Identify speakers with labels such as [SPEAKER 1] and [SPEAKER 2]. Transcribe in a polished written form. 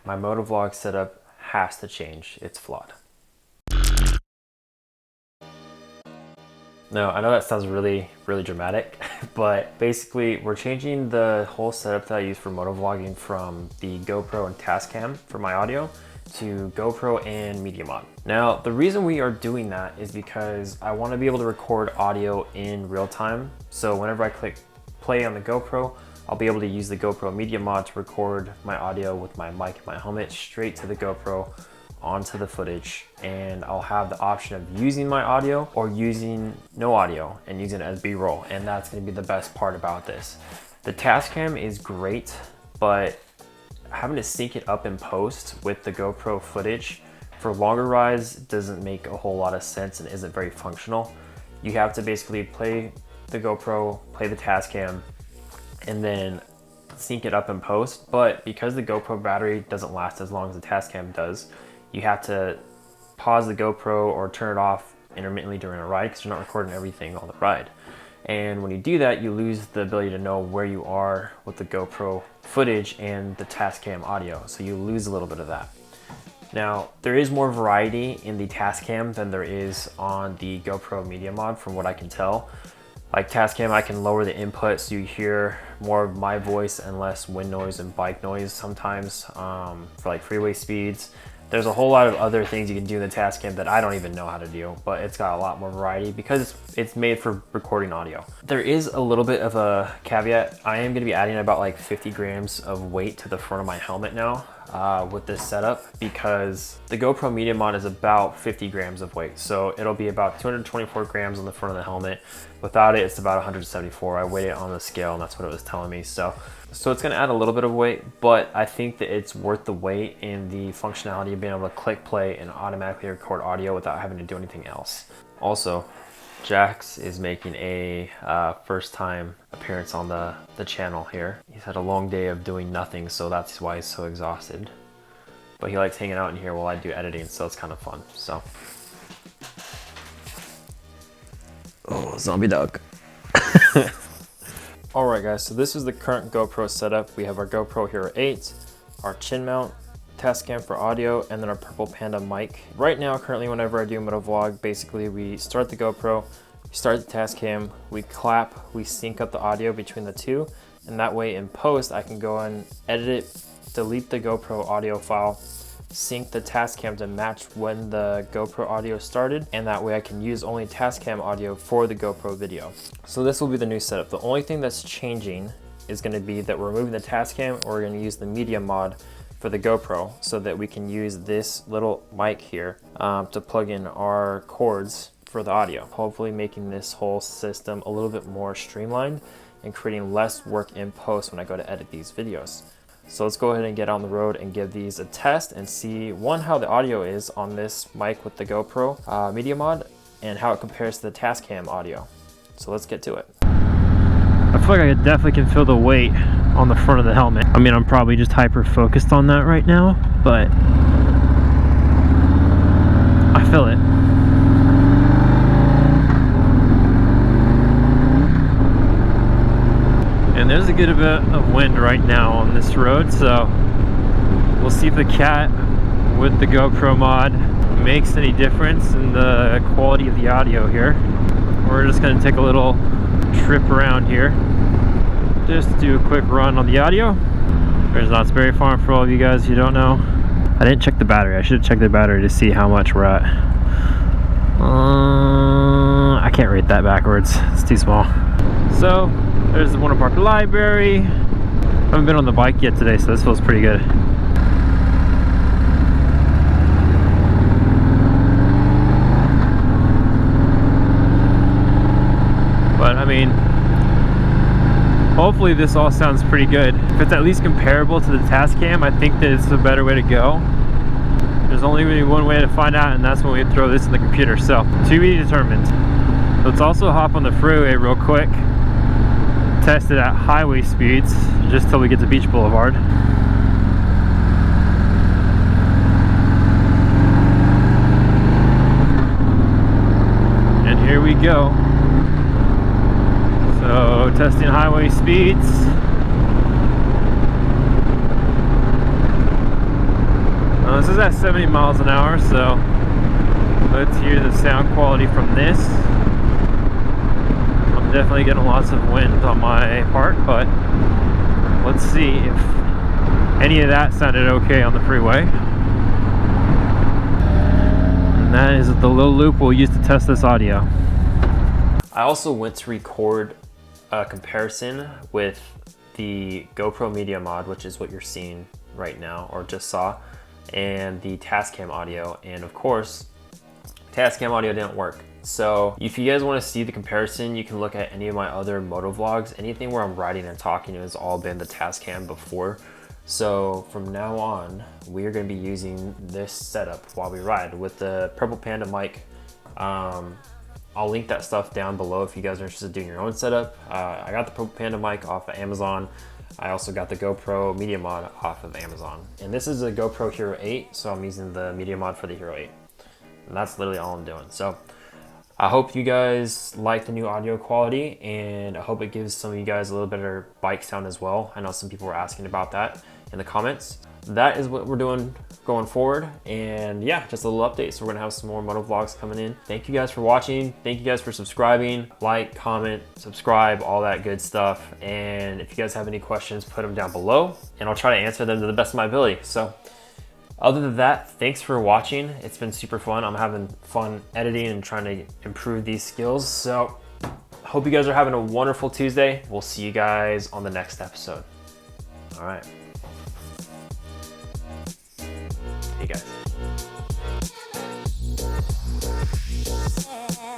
[SPEAKER 1] My motovlog setup has to change. It's flawed. No, I know that sounds really dramatic, but basically we're changing the whole setup that I use for motovlogging from the GoPro and Tascam for my audio to GoPro and Media Mod. Now, the reason we are doing that is because I want to be able to record audio in real time. So whenever I click play on the GoPro, I'll be able to use the GoPro Media Mod to record my audio with my mic and my helmet straight to the GoPro onto the footage, and I'll have the option of using my audio or using no audio and using it as B-roll, and that's going to be the best part about this. The Tascam is great, but having to sync it up in post with the GoPro footage for longer rides doesn't make a whole lot of sense and isn't very functional. You have to basically play the GoPro, play the Tascam, and then sync it up in post. But because the GoPro battery doesn't last as long as the Tascam does, you have to pause the GoPro or turn it off intermittently during a ride because you're not recording everything on the ride. And when you do that, you lose the ability to know where you are with the GoPro footage and the Tascam audio. So you lose a little bit of that. Now, there is more variety in the Tascam than there is on the GoPro Media Mod from what I can tell. Like Tascam, I can lower the input so you hear more of my voice and less wind noise and bike noise sometimes for like freeway speeds. There's a whole lot of other things you can do in the Tascam that I don't even know how to do, but it's got a lot more variety because it's made for recording audio. There is a little bit of a caveat. I am going to be adding about like 50 grams of weight to the front of my helmet now with this setup, because the GoPro Media Mod is about 50 grams of weight. So it'll be about 224 grams on the front of the helmet. Without it, it's about 174. I weighed it on the scale and that's what it was telling me. So it's gonna add a little bit of weight, but I think that it's worth the weight in the functionality of being able to click play and automatically record audio without having to do anything else. Also, Jax is making a first time appearance on the channel here. He's had a long day of doing nothing, so that's why he's so exhausted. But he likes hanging out in here while I do editing, so it's kind of fun. So, oh, zombie dog. Alright guys, so this is the current GoPro setup. We have our GoPro Hero 8, our chin mount, Tascam for audio, and then our Purple Panda mic. Right now, currently, whenever I do a motovlog, basically we start the GoPro, we start the Tascam, we clap, we sync up the audio between the two, and that way in post I can go and edit it, delete the GoPro audio file, sync the Tascam to match when the GoPro audio started, and that way I can use only Tascam audio for the GoPro video. So this will be the new setup. The only thing that's changing is going to be that we're removing the Tascam, and we're going to use the Media Mod for the GoPro so that we can use this little mic here to plug in our cords for the audio, hopefully making this whole system a little bit more streamlined and creating less work in post when I go to edit these videos. So let's go ahead and get on the road and give these a test and see, one, how the audio is on this mic with the GoPro Media Mod and how it compares to the Tascam audio. So let's get to it. I feel like I definitely can feel the weight on the front of the helmet. I mean, I'm probably just hyper focused on that right now, but I feel it. And there's a good bit of wind right now on this road, so we'll see if the Cat with the GoPro mod makes any difference in the quality of the audio here. We're just gonna take a little trip around here just to do a quick run on the audio. There's Knott's Berry Farm for all of you guys who don't know. I didn't check the battery. I should have checked the battery to see how much we're at. I can't rate that backwards. It's too small. So there's the Warner Park Library. I haven't been on the bike yet today, so this feels pretty good. But I mean, hopefully this all sounds pretty good. If it's at least comparable to the Tascam, I think that it's a better way to go. There's only really one way to find out, and that's when we throw this in the computer. So, to be determined. Let's also hop on the freeway real quick. Test it at highway speeds, just till we get to Beach Boulevard. And here we go. So, testing highway speeds.
[SPEAKER 2] This is at 70 miles an hour, so let's hear the sound quality from this. I'm definitely getting lots of wind on my part, but let's see if any of that sounded okay on the freeway. And that is the little loop we'll use to test this audio.
[SPEAKER 1] I also went to record a comparison with the GoPro Media Mod, which is what you're seeing right now or just saw, and the Tascam audio, and of course Tascam audio didn't work. So if you guys want to see the comparison, you can look at any of my other motovlogs. Anything where I'm riding and talking has all been the Tascam before. So from now on, we are going to be using this setup while we ride with the Purple Panda mic. I'll link that stuff down below if you guys are interested in doing your own setup. I got the Purple Panda mic off of Amazon. I also got the GoPro Media Mod off of Amazon. And this is a GoPro Hero 8, so I'm using the Media Mod for the Hero 8. And that's literally all I'm doing. So I hope you guys like the new audio quality, and I hope it gives some of you guys a little better bike sound as well. I know some people were asking about that in the comments. That is what we're doing going forward, and yeah, just a little update. So we're gonna have some more moto vlogs coming in. Thank you guys for watching. Thank you guys for subscribing. Like, comment, subscribe, all that good stuff. And if you guys have any questions, put them down below and I'll try to answer them to the best of my ability. So other than that, thanks for watching. It's been super fun. I'm having fun editing and trying to improve these skills. So hope you guys are having a wonderful Tuesday. We'll see you guys on the next episode. All right. Hey guys.